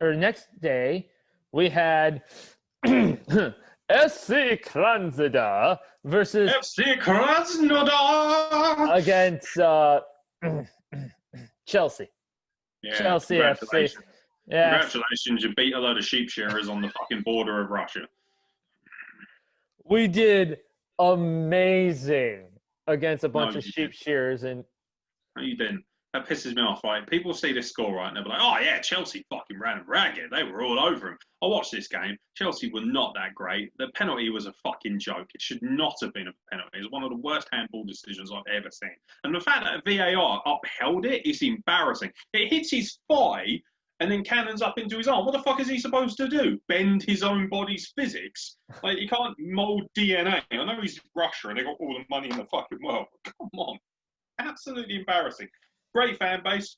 next day, we had SC Krasnodar versus FC Krasnodar against Chelsea. Yeah, Chelsea FC. Yeah. Congratulations, you beat a load of sheep shearers on the fucking border of Russia. We did amazing against a bunch of sheep shearers. No, you didn't. That pisses me off, right? People see this score, right, and they're like, oh, yeah, Chelsea fucking ran ragged. They were all over him. I watched this game. Chelsea were not that great. The penalty was a fucking joke. It should not have been a penalty. It was one of the worst handball decisions I've ever seen. And the fact that VAR upheld it is embarrassing. It hits his thigh and then cannons up into his arm. What the fuck is he supposed to do? Bend his own body's physics? Like, you can't mould DNA. I know he's Russia and they got all the money in the fucking world. Come on. Absolutely embarrassing. Great fan base.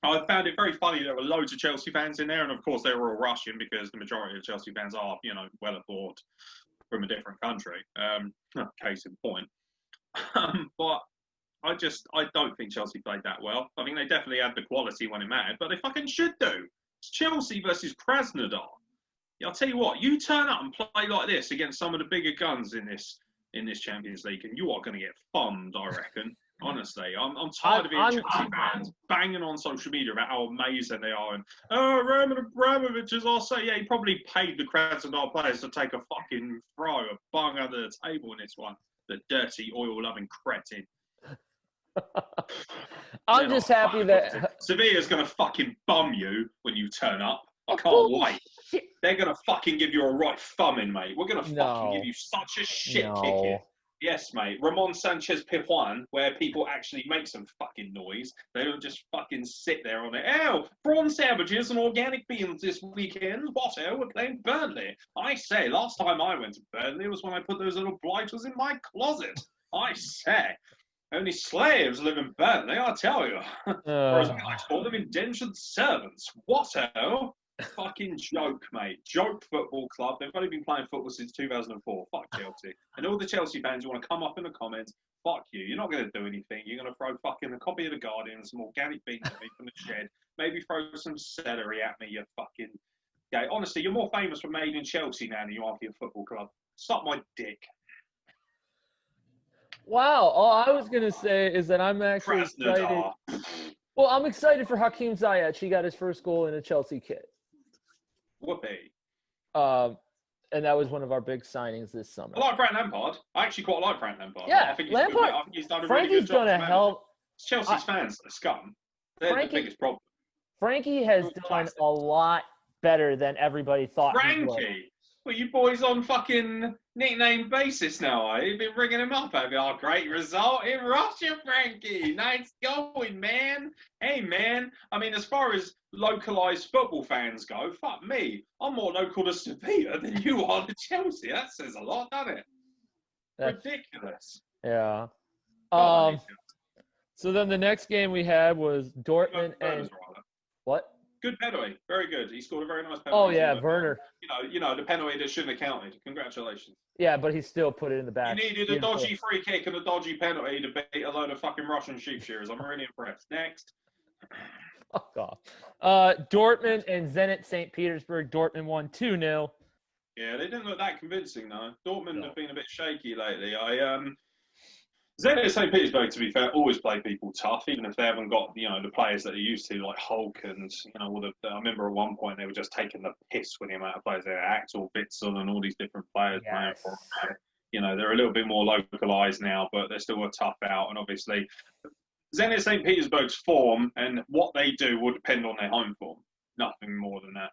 I found it very funny. There were loads of Chelsea fans in there, and of course they were all Russian because the majority of Chelsea fans are, well aboard from a different country. Case in point. But I don't think Chelsea played that well. I think they definitely had the quality when it mattered, but they fucking should do. It's Chelsea versus Krasnodar. I'll tell you what, you turn up and play like this against some of the bigger guns in this Champions League, and you are going to get thumbed, I reckon. Honestly, I'm tired of hearing Chelsea fans banging on social media about how amazing they are. And, Roman Abramovich, as I'll say, yeah, he probably paid the Krasnodar players to take a fucking throw, a bung under the table in this one. The dirty, oil-loving cretin. I'm just happy that Sevilla's going to fucking bum you when you turn up. I can't wait. Shit. They're going to fucking give you a right thumbing, mate. We're going to fucking give you such a shit kicking. Yes, mate. Ramon Sanchez Pizjuan, where people actually make some fucking noise. They don't just fucking sit there on it. Oh, prawn sandwiches and organic beans this weekend. What? Oh, we're playing Burnley. I say, last time I went to Burnley was when I put those little blighters in my closet. I say. Only slaves live in Burnley, I tell you. Or as I like to call them, indentured servants. What? Oh? Fucking joke, mate. Joke football club. They've only been playing football since 2004. Fuck Chelsea. And all the Chelsea fans who want to come up in the comments, fuck you. You're not going to do anything. You're going to throw fucking a copy of The Guardian, some organic beans at me from the shed. Maybe throw some celery at me, you fucking... Yeah, honestly, you're more famous for Made in Chelsea now than you are for your football club. Suck my dick. Wow. All I was going to say is that I'm actually excited. Well, I'm excited for Hakeem Ziyech. He got his first goal in a Chelsea kit. Whoopee. And that was one of our big signings this summer. I like Frank Lampard. I actually quite like Frank Lampard. Yeah, I think Lampard. I think he's done a really good job. Frankie's going to help. Chelsea's fans are scum. They're the biggest problem. Frankie has done a lot better than everybody thought. Frankie? Well, you boys on fucking nickname basis now, eh? You've been ringing him up, have you? Oh, great result in Russia, Frankie. Nice going, man. Hey, man. I mean, as far as localised football fans go, fuck me. I'm more local to Sevilla than you are to Chelsea. That says a lot, doesn't it? That's ridiculous. Yeah. So then the next game we had was Dortmund and... What? Good penalty. Very good. He scored a very nice penalty. Oh, yeah, Werner. You know, the penalty that shouldn't have counted. Congratulations. Yeah, but he still put it in the back. You needed a dodgy free kick and a dodgy penalty to beat a load of fucking Russian sheep shearers. I'm really impressed. Next. Fuck off. Dortmund and Zenit St. Petersburg. Dortmund won 2-0. Yeah, they didn't look that convincing, though. Dortmund have been a bit shaky lately. Zenit St. Petersburg, to be fair, always play people tough, even if they haven't got, the players that they're used to, like Hulk and, I remember at one point they were just taking the piss with the amount of players there, Axel Witsel and all these different players playing for them. They're a little bit more localised now, but they're still a tough out. And obviously, Zenit St. Petersburg's form and what they do will depend on their home form. Nothing more than that.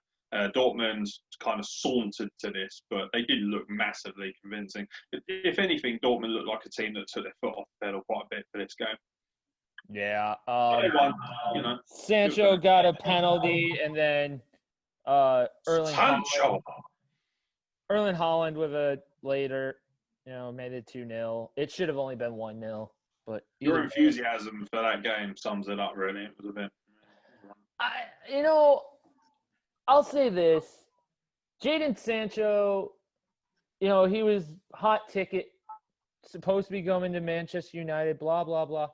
Dortmund kind of sauntered to this, but they didn't look massively convincing. If anything, Dortmund looked like a team that took their foot off the pedal quite a bit for this game. Yeah. They won, Sancho got a penalty, and then Erling Haaland with a later, made it 2-0. It should have only been 1-0. But your enthusiasm for that game sums it up, really. It was a bit... I'll say this. Jadon Sancho, he was hot ticket, supposed to be going to Manchester United, blah, blah, blah.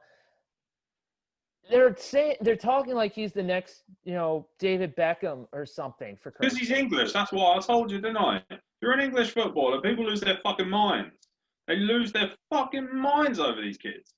they're talking like he's the next, David Beckham or something for Because Christ's he's English. That's what I told you, didn't I? You're an English footballer. People lose their fucking minds. They lose their fucking minds over these kids.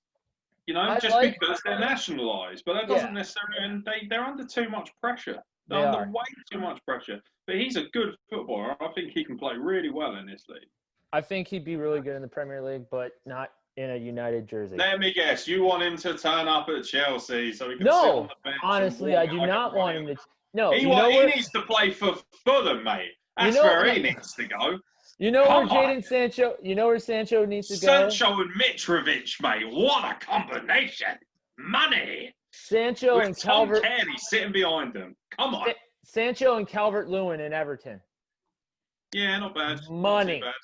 Because they're nationalised. But that doesn't necessarily. And they're under too much pressure. They're under way too much pressure. But he's a good footballer. I think he can play really well in this league. I think he'd be really good in the Premier League, but not in a United jersey. Let me guess. You want him to turn up at Chelsea so he can sit on the bench? Honestly, I do not want him to. No, he needs to play for Fulham, mate. That's where he needs to go. Where Jadon Sancho? Where Sancho needs to go? Sancho and Mitrovic, mate. What a combination! Money. Sancho and Calvert. Tom Kenny sitting behind them. Come on. Sancho and Calvert-Lewin in Everton. Yeah, not bad. Money. Not too bad.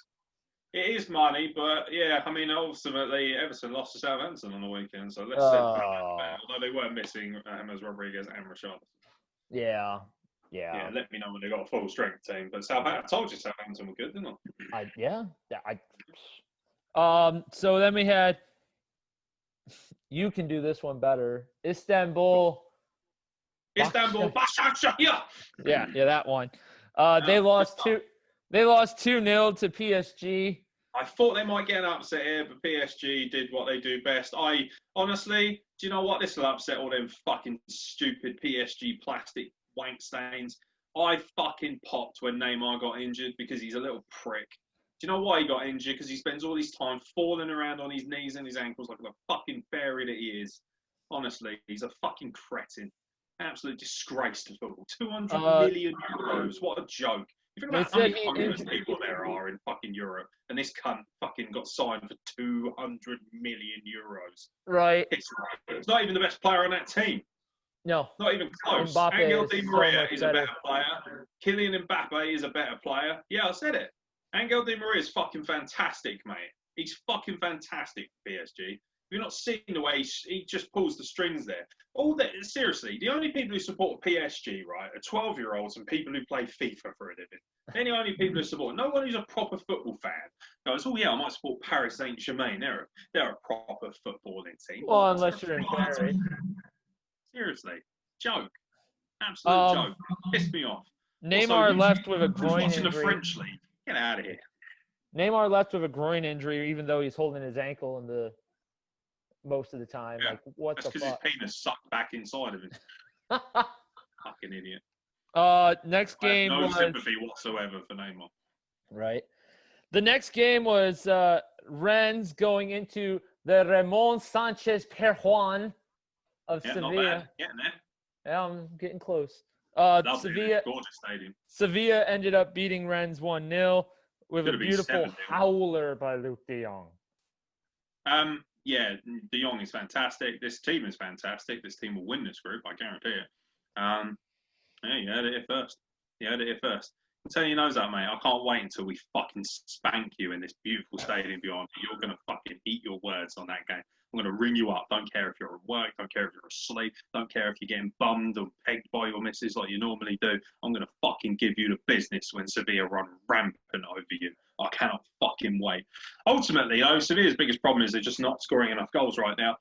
It is money, but yeah, I mean, ultimately, Everton lost to Southampton on the weekend, so let's say although they were missing James Rodriguez and Richarlison. Yeah. Let me know when they got a full strength team. But I told you Southampton were good, didn't I? So then we had. You can do this one better. Istanbul, Başakşehir. Yeah, that one. They lost 2-0 to PSG. I thought they might get an upset here, but PSG did what they do best. I honestly, do you know what? This will upset all them fucking stupid PSG plastic wank stains. I fucking popped when Neymar got injured because he's a little prick. Do you know why he got injured? Because he spends all his time falling around on his knees and his ankles like the fucking fairy that he is. Honestly, he's a fucking cretin. Absolute disgrace to football. 200 million euros. What a joke. You think about how many homeless people there are in fucking Europe, and this cunt fucking got signed for 200 million euros. Right. It's not even the best player on that team. No. Not even close. Mbappe Angel Di Maria is a better better. player. Kylian Mbappe is a better player. Yeah, I said it. Angel Di Maria is fucking fantastic, mate. He's fucking fantastic for PSG. You're not seeing the way he just pulls the strings there. Seriously, the only people who support PSG, right, are 12-year-olds and people who play FIFA for a living. They're the only people who support. No one who's a proper football fan. No, it's I might support Paris Saint-Germain. They're a proper footballing team. Well, unless you're in Paris. Seriously, joke. Absolute joke. Pissed me off. Neymar left with a groin watching injury. the French league. Get out of here. Neymar left with a groin injury, even though he's holding his ankle in the most of the time. Yeah. Like, what That's the because fuck? his penis sucked back inside of him. Fucking idiot. Next game no was sympathy whatsoever for Neymar. right. The next game was Rennes going into the Ramon Sanchez Pizjuan of Sevilla. Not bad. Getting there. Yeah, I'm getting close. Lovely, Sevilla. gorgeous stadium. Sevilla ended up beating Rennes 1-0 with Should a have been beautiful 7-0. howler by Luke De Jong. Yeah, De Jong is fantastic. This team is fantastic. This team will win this group, I guarantee it. Yeah, you heard it here first. I'm telling you knows that, mate. I can't wait until we fucking spank you in this beautiful stadium beyond. You're going to fucking eat your words on that game. I'm going to ring you up. Don't care if you're at work. Don't care if you're asleep. Don't care if you're getting bummed or pegged by your missus like you normally do. I'm going to fucking give you the business when Sevilla run rampant over you. I cannot fucking wait. Ultimately, though, Sevilla's biggest problem is they're just not scoring enough goals right now.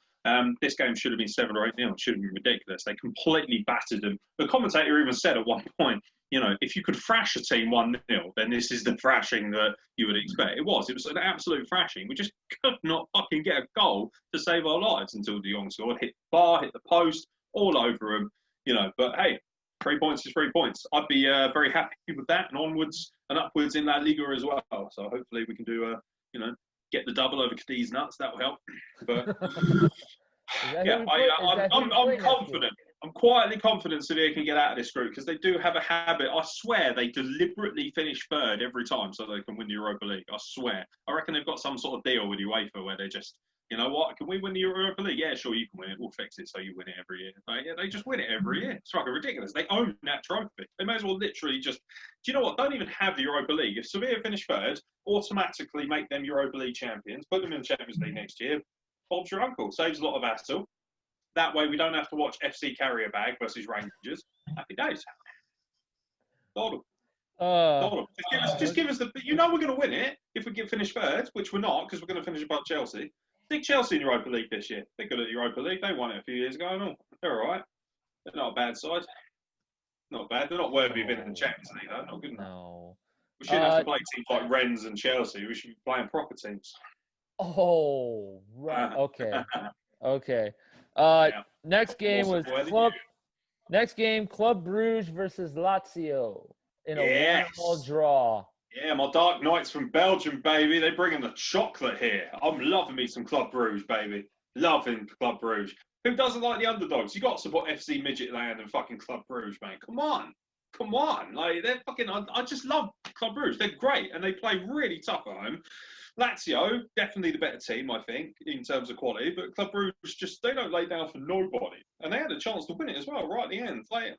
This game should have been 7 or 8-0. It should have been ridiculous. They completely battered them. The commentator even said at one point, if you could thrash a team 1-0, then this is the thrashing that you would expect. It was an absolute thrashing. We just could not fucking get a goal to save our lives until De Jong scored. Hit the bar, hit the post, all over him. But hey, 3 points is 3 points. I'd be very happy with that, and onwards and upwards in La Liga as well. So hopefully we can do get the double over Cadiz nuts. That will help. But yeah, I'm confident. I'm quietly confident Sevilla can get out of this group because they do have a habit. I swear they deliberately finish third every time so they can win the Europa League. I swear. I reckon they've got some sort of deal with UEFA where they just, you know what, can we win the Europa League? Yeah, sure, you can win it. We'll fix it so you win it every year. But yeah, they just win it every year. It's fucking ridiculous. They own that trophy. They may as well literally just, do you know what, don't even have the Europa League. If Sevilla finish third, automatically make them Europa League champions, put them in the Champions League next year. Bob's your uncle. Saves a lot of hassle. That way we don't have to watch FC Carrier Bag versus Rangers. Happy days. Dawdle. Just give us the. We're going to win it if we finish third, which we're not because we're going to finish above Chelsea. Stick Chelsea in Europa League this year. They're good at the Europa League. They won it a few years ago and all. They're all right. They're not a bad side. Not bad. They're not worthy of being in the Champions League, though. Not good enough. No. We shouldn't have to play teams like Rennes and Chelsea. We should be playing proper teams. Oh, right. Okay. Okay. Yeah. Next game was Club. Next game, Club Brugge versus Lazio in a 1-1 draw. Yeah, my Dark Knights from Belgium, baby. They bring in the chocolate here. I'm loving me some Club Brugge, baby. Loving Club Brugge. Who doesn't like the underdogs? You got to support FC Midgetland and fucking Club Brugge, man. Come on. Come on. Like, they're fucking... I just love Club Brugge. They're great, and they play really tough at home. Lazio, definitely the better team, I think, in terms of quality. But Club Brugge, just, they don't lay down for nobody. And they had a chance to win it as well, right at the end. Like,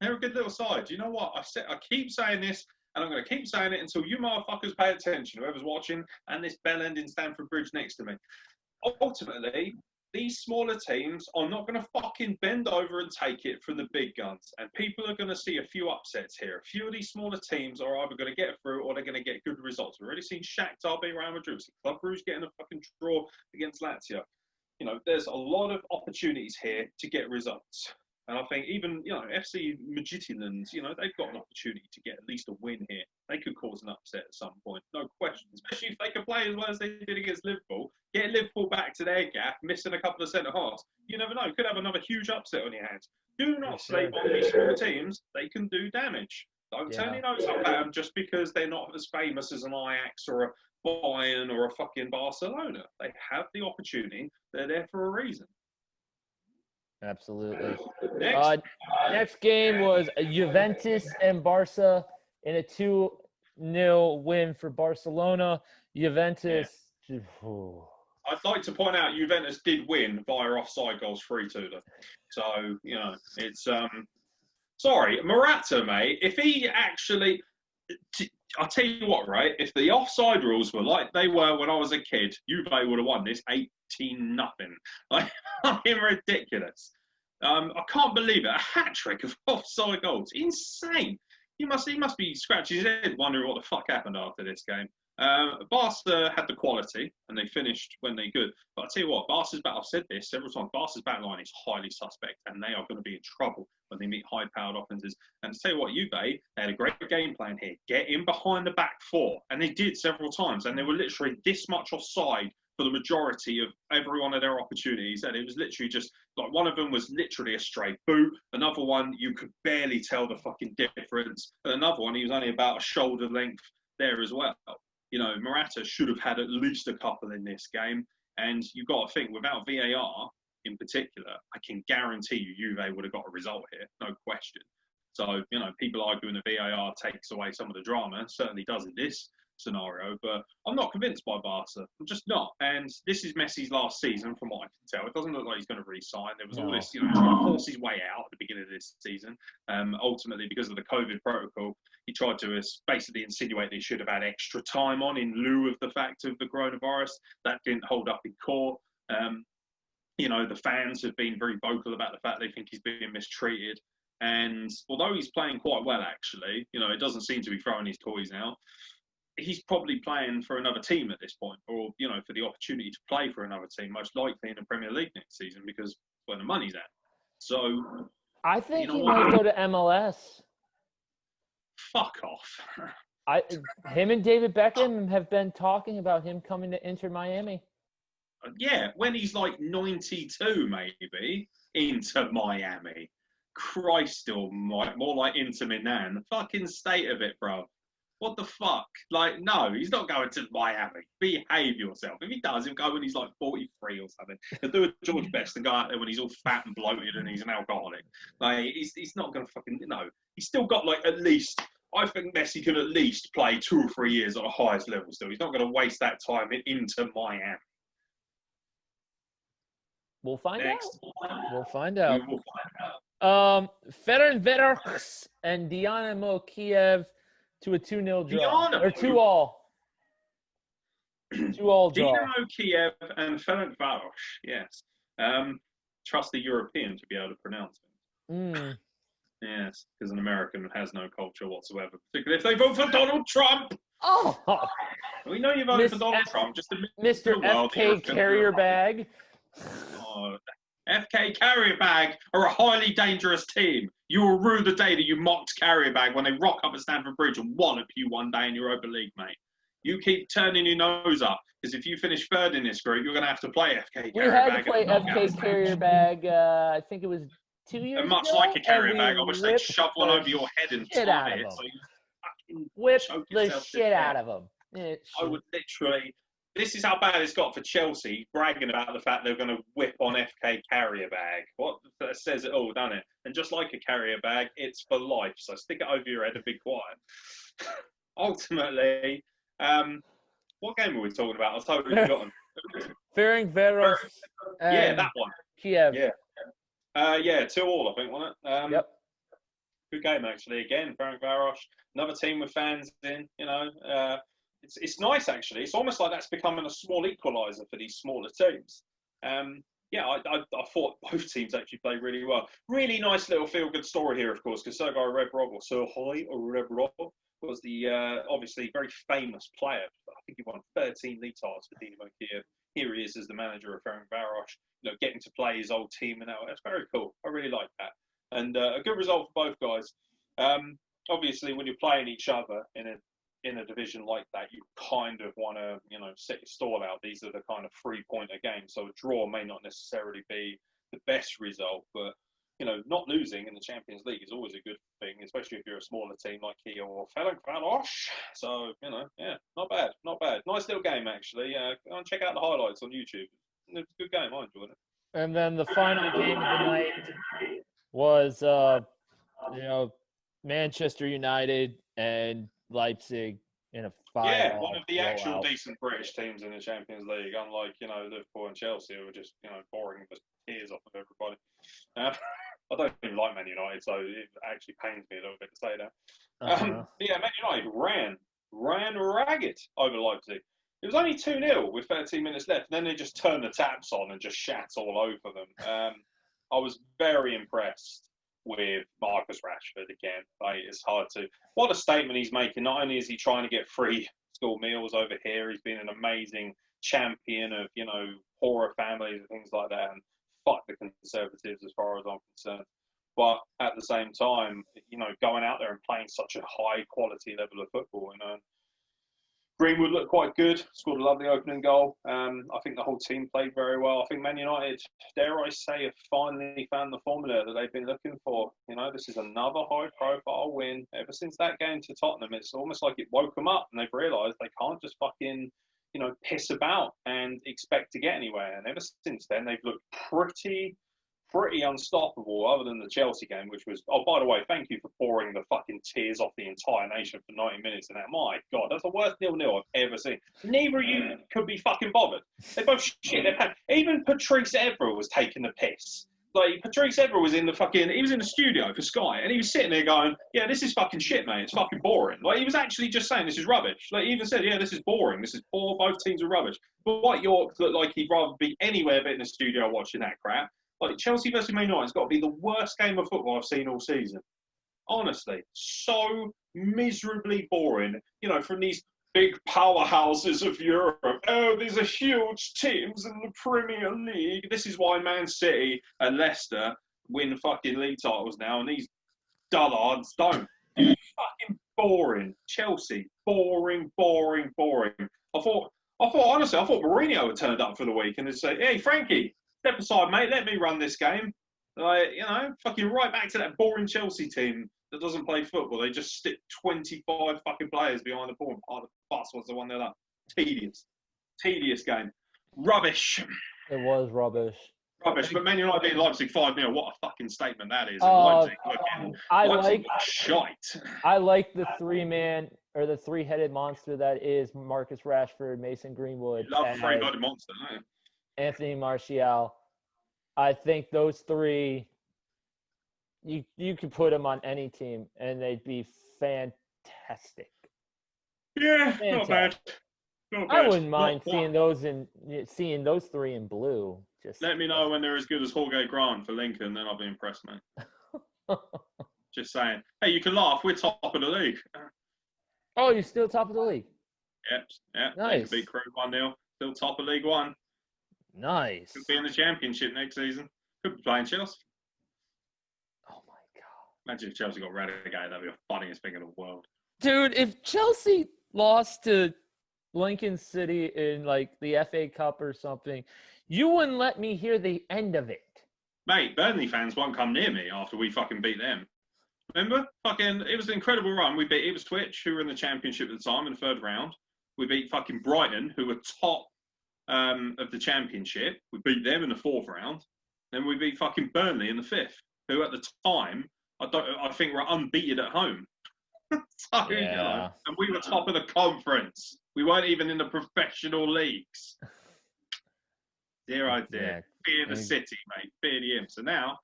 they're a good little side. You know what? I keep saying this, and I'm going to keep saying it until you motherfuckers pay attention, whoever's watching, and this bellend in Stamford Bridge next to me. Ultimately, these smaller teams are not going to fucking bend over and take it from the big guns. And people are going to see a few upsets here. A few of these smaller teams are either going to get through or they're going to get good results. We've already seen Shakhtar beat Real Madrid. Club Brugge getting a fucking draw against Lazio. You know, there's a lot of opportunities here to get results. And I think even, you know, FC Midgetland, you know, they've got an opportunity to get at least a win here. They could cause an upset at some point, no question. Especially if they can play as well as they did against Liverpool. Get Liverpool back to their gap, missing a couple of centre-halves. You never know, could have another huge upset on your hands. Do not sleep on these small teams. They can do damage. Don't turn your nose up at them just because they're not as famous as an Ajax or a Bayern or a fucking Barcelona. They have the opportunity. They're there for a reason. Absolutely. Next game was Juventus and Barca in a 2-0 win for Barcelona. Juventus. Yeah. I'd like to point out Juventus did win via offside goals 3-2 though. So, you know, it's sorry, Morata, mate, if he actually I'll tell you what, right? If the offside rules were like they were when I was a kid, Juve would have won this 18-0. Like, fucking ridiculous. I can't believe it. A hat-trick of offside goals. Insane. He must be scratching his head wondering what the fuck happened after this game. Barca had the quality and they finished when they could. But I'll tell you what, I've said this several times, Barca's back line is highly suspect and they are going to be in trouble when they meet high-powered offenses. And to tell you what, Juve, they had a great game plan here. Get in behind the back four. And they did several times. And they were literally this much offside for the majority of every one of their opportunities. And it was literally just, like, one of them was literally a straight boot. Another one, you could barely tell the fucking difference. And another one, he was only about a shoulder length there as well. You know, Morata should have had at least a couple in this game. And you've got to think, without VAR in particular, I can guarantee you Juve would have got a result here, no question. So, you know, people arguing that VAR takes away some of the drama, certainly does in this scenario, but I'm not convinced by Barca. I'm just not. And this is Messi's last season, from what I can tell. It doesn't look like he's going to re-sign. There was all this, you know, trying to force his way out at the beginning of this season. Ultimately, because of the COVID protocol, he tried to basically insinuate that he should have had extra time on in lieu of the fact of the coronavirus. That didn't hold up in court. You know, the fans have been very vocal about the fact they think he's being mistreated. And although he's playing quite well, actually, you know, it doesn't seem to be throwing his toys out. He's probably playing for another team at this point, or, you know, for the opportunity to play for another team, most likely in the Premier League next season, because where the money's at. So I think he might go to MLS. Fuck off. Him and David Beckham have been talking about him coming to Inter Miami. Yeah, when he's like 92, maybe, Inter Miami. Christ, or more like Inter Milan. Fucking state of it, bro. What the fuck? Like, no, he's not going to Miami. Behave yourself. If he does, he'll go when he's like 43 or something. He'll do a George Best and go out there when he's all fat and bloated and he's an alcoholic. Like, he's not going to fucking, no. He's still got like at least, I think Messi can at least play 2 or 3 years at the highest level still. He's not going to waste that time into Miami. We'll find out. We'll find out. Ferencváros and Dynamo Kiev to a 2-0 draw. Or 2-2-2 draw. Dynamo Kiev and Ferencváros, yes. Trust the European to be able to pronounce it. Yes, because an American has no culture whatsoever, particularly if they vote for Donald Trump. Oh, We know you voted for Miss Donald F- Trump. Just admit Mr. to the world that you're a FK carrier bag. Oh, FK Carrier Bag are a highly dangerous team. You will rue the day that you mocked Carrier Bag when they rock up at Stamford Bridge and wallop you one day in Europa League, mate. You keep turning your nose up, because if you finish third in this group, you're going to have to play FK We Carrier had Bag. to play FK carrier bag. I think it was 2 years And much ago. like a carrier and bag, we I wish they'd whipped shove one the over your head and shit tie out of it them. so you fucking Whipped choke the yourself to shit death. out of them. I would literally. This is how bad it's got for Chelsea, bragging about the fact they're going to whip on FK Carrier Bag. What that says it all, doesn't it? And just like a carrier bag, it's for life. So stick it over your head and be quiet. Ultimately, what game were we talking about? I've totally forgotten. Ferencváros. Yeah, that one. Kiev. Yeah. 2-2, I think, wasn't it? Yep. Good game, actually. Again, Ferencváros, another team with fans in, it's nice, actually. It's almost like that's becoming a small equaliser for these smaller teams. I thought both teams actually played really well. Really nice little feel-good story here, of course, because Sergei Rebrov was the obviously very famous player. I think he won 13 league titles for Dynamo Kiev. Here he is as the manager of Ferencváros, getting to play his old team, and that's very cool. I really like that. And a good result for both guys. Obviously, when you're playing each other in a division like that, you kind of want to, set your stall out. These are the kind of 3-pointer games. So a draw may not necessarily be the best result, but, not losing in the Champions League is always a good thing, especially if you're a smaller team like Kiev or Ferencváros. So, not bad, not bad. Nice little game, actually. Go and check out the highlights on YouTube. It was a good game. I enjoyed it. And then the final game of the night was, Manchester United and Leipzig in a 5-5 one of the actual blowout. decent British teams in the Champions League, unlike, Liverpool and Chelsea, who were just, boring the tears off of everybody. I don't even like Man United, so it actually pains me a little bit to say that. Man United ran ragged over Leipzig. It was only 2-0 with 13 minutes left, and then they just turned the taps on and just shat all over them. I was very impressed with Marcus Rashford again. It's hard to. What a statement he's making. Not only is he trying to get free school meals over here, he's been an amazing champion of, poorer families and things like that, and fuck the Conservatives as far as I'm concerned. But at the same time, going out there and playing such a high quality level of football, Greenwood looked quite good, scored a lovely opening goal. I think the whole team played very well. I think Man United, dare I say, have finally found the formula that they've been looking for. This is another high-profile win. Ever since that game to Tottenham, it's almost like it woke them up and they've realised they can't just fucking, piss about and expect to get anywhere. And ever since then, they've looked pretty unstoppable, other than the Chelsea game, which was, oh, by the way, thank you for pouring the fucking tears off the entire nation for 90 minutes and that. My God, that's the worst 0-0 I've ever seen. Neither of you could be fucking bothered. They both shit. Even Patrice Evra was taking the piss. Like, Patrice Evra was in he was in the studio for Sky, and he was sitting there going, yeah, this is fucking shit, mate. It's fucking boring. Like, he was actually just saying this is rubbish. Like, he even said, yeah, this is boring. This is poor. Both teams are rubbish. But White York looked like he'd rather be anywhere but in the studio watching that crap. Like, Chelsea versus Man United has got to be the worst game of football I've seen all season. Honestly, so miserably boring, from these big powerhouses of Europe. Oh, these are huge teams in the Premier League. This is why Man City and Leicester win fucking league titles now, and these dullards don't. Fucking boring. Chelsea, boring. I thought Mourinho had turned up for the week and they'd say, hey, Frankie, step aside, mate. Let me run this game. Like, fucking right back to that boring Chelsea team that doesn't play football. They just stick 25 fucking players behind the ball and part of the bus was the one they're like. Tedious game. Rubbish. It was rubbish. But Man United beat Leipzig 5-0. What a fucking statement that is. Leipzig shite. I like the the three-headed monster that is Marcus Rashford, Mason Greenwood. You love three-headed monster, don't you? Anthony Martial. I think those three, you could put them on any team and they'd be fantastic. Yeah, not bad. I wouldn't mind seeing those three in blue. Just let me know when they're as good as Jorge Grant for Lincoln, then I'll be impressed, mate. Just saying. Hey, you can laugh. We're top of the league. Oh, you're still top of the league? Yeah. They Nice. could beat Crew 1-0. Still top of League One. Nice. Could be in the Championship next season. Could be playing Chelsea. Oh my god. Imagine if Chelsea got relegated. That'd be the funniest thing in the world. Dude, if Chelsea lost to Lincoln City in like the FA Cup or something, you wouldn't let me hear the end of it. Mate, Burnley fans won't come near me after we fucking beat them. Remember? It was an incredible run. We beat Ipswich, who were in the Championship at the time, in the third round. We beat fucking Brighton, who were top of the Championship. We beat them in the fourth round. Then we beat fucking Burnley in the fifth, who at the time, I think were unbeaten at home. So, Yeah. and we were top of the conference. We weren't even in the professional leagues. Dear, oh dear. Fear the city, mate. Fear the imps. So now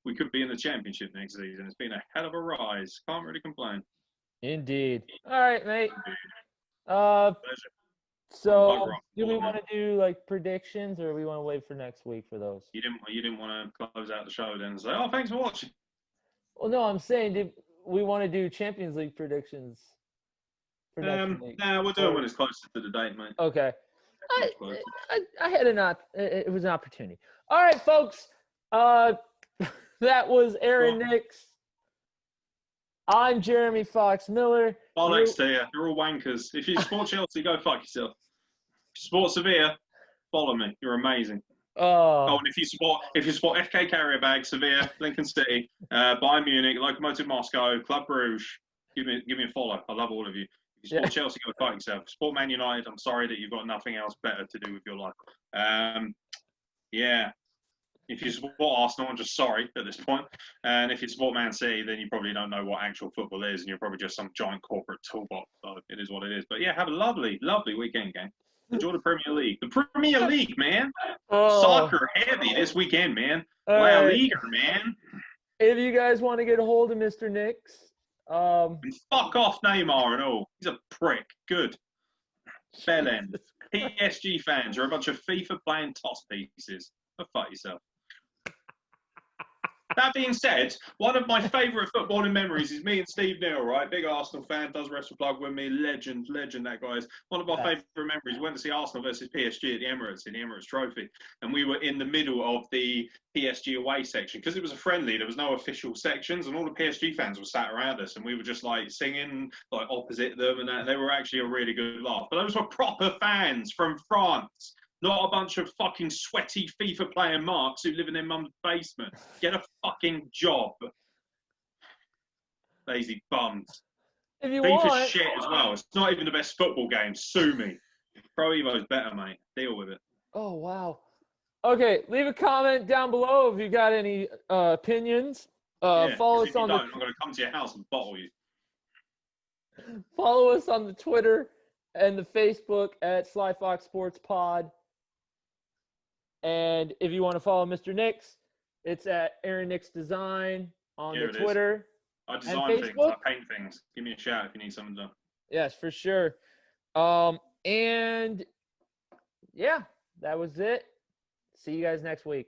we could be in the Championship next season. It's been a hell of a rise. Can't really complain. Indeed. All right, mate. Pleasure. So do we want to do like predictions, or we want to wait for next week for those? You didn't want to close out the show then and say, "Oh, thanks for watching." Well, no, I'm saying, did we want to do Champions League predictions for next week? Nah, we'll do it when it's closer to the date, mate. Okay. I had it was an opportunity. All right, folks. That was Aaron Nix. I'm Jeremy Fox Miller. Bollocks to you. You're all wankers. If you support Chelsea, go fuck yourself. If you support Sevilla, follow me. You're amazing. Oh, and if you support FK Carrierbag, Sevilla, Lincoln City, Bayern Munich, Lokomotiv Moscow, Club Bruges, give me a follow. I love all of you. If you support Chelsea, go fuck yourself. Support Man United. I'm sorry that you've got nothing else better to do with your life. Yeah. If you support Arsenal, I'm just sorry at this point. And if you support Man City, then you probably don't know what actual football is, and you're probably just some giant corporate toolbox. So it is what it is. But yeah, have a lovely, lovely weekend, gang. Enjoy the Premier League. The Premier League, man. Soccer heavy this weekend, man. La Liga, man. If you guys want to get a hold of Mr. Nix, and fuck off Neymar and all. He's a prick. Good. Bellend. PSG fans, you're a bunch of FIFA playing toss pieces. Go fuck yourself. That being said, one of my favourite footballing memories is me and Steve Neal, right? Big Arsenal fan, does Wrestle Plug with me. Legend, that guy is. One of our favourite memories, we went to see Arsenal versus PSG at the Emirates, in the Emirates Trophy. And we were in the middle of the PSG away section. Because it was a friendly, there was no official sections. And all the PSG fans were sat around us. And we were just like singing, like opposite them. And they were actually a really good laugh. But those were proper fans from France. Not a bunch of fucking sweaty FIFA playing marks who live in their mum's basement. Get a fucking job. Lazy bums. If you FIFA's want. shit as well. It's not even the best football game. Sue me. Pro Evo's better, mate. Deal with it. Oh, wow. Okay, leave a comment down below if you got any opinions. Follow us on I'm going to come to your house and bottle you. Follow us on the Twitter and the Facebook at Sly Fox Sports Pod. And if you want to follow Mr. Nix, it's at Aeron Nix Design on the Twitter. I design things. I paint things. Give me a shout if you need something done. Yes, for sure. And yeah, that was it. See you guys next week.